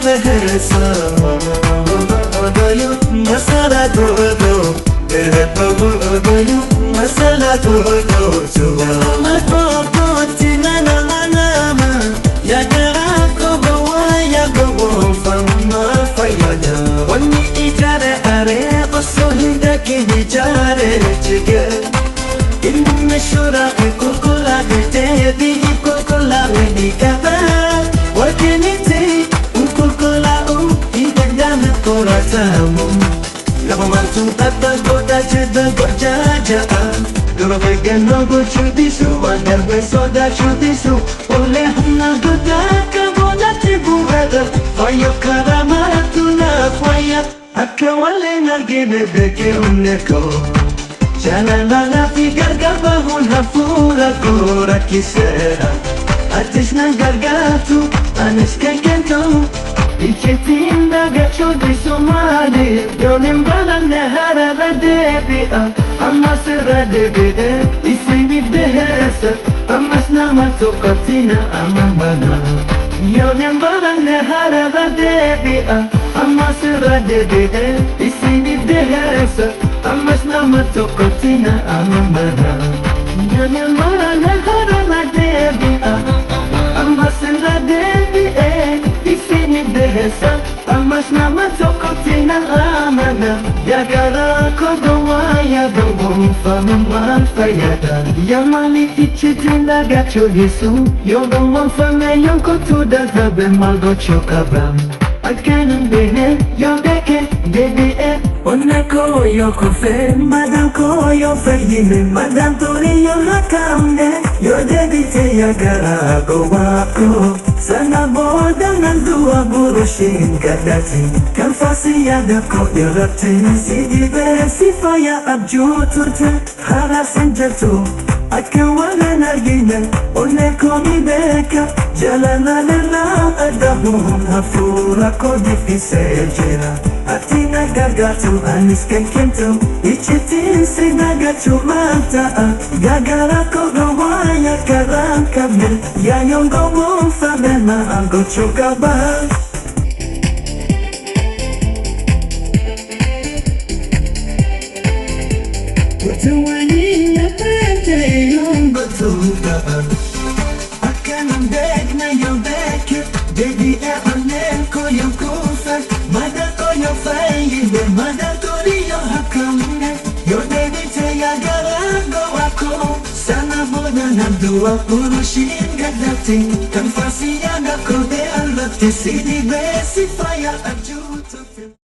behesa Odayu masala todo Odayu masala todo Suma koko tinana manama Ya garako bawa ya bawa Fama fayada Wani ijare are Oso hinda kini jare Chige Ilmu shura kukula Gete di kukula Weni kaba Wakiniti Kukula Idagana kura tamu Lama mantu tata goda jeda gojaja Gura vegano go chudisu Wanerwe soda chudisu Ole hana goda kaboda tibu weda Fayo karama tuna kwayat Akka wale nargene beke uneko Jalala figar gabahun hafura kura kisera Ateşna gargatu Aneşken kento İçetimde geçiyordu somali Gönlüm bana ne harara debi'a Ama sıra debide İsmi de hesap Ama snama tokatina ama bana Gönlüm bana ne harara debi'a Ama sıra debide İsmi de hesap Ama snama tokatina ama bana Gönlüm bana ne harara debi'a Ama sıra debi'a İsmi de hesap Ama snama tokatina ama bana Yagara kodowa ya dobo Famama fayada Yamali ichitinda gacho yesu Yogo fame yonko tuda zabe malgo chokabam Akanan bene yodeke debe Onako yoko fe Madam ko yo ferdine Madam tori yo hakamne Yodebite yagara gowako Sana boda nandua burushin kadatin Kanfasi yadako yaratin Sidi be sifaya abjuturte Harasin jatu Akan wala nargina Oneko mi beka Jalala lala adahun Hafura kodi jira Atina gagatu anis kenkentu Ichitin sinagatu mata Gagara kogawaya karang kamil Yayong gawong famema Anggo chukaba Tuwani na pente yung batuga Akan ang deg na yung dek Baby epanen ko yung kufak Mada ko yung fayin Mada tori yung hakamne Yung baby te yagarago ako Sana boda na dua urushin gadating Kanfasi yaga ko de alati Sidi be si faya abjuto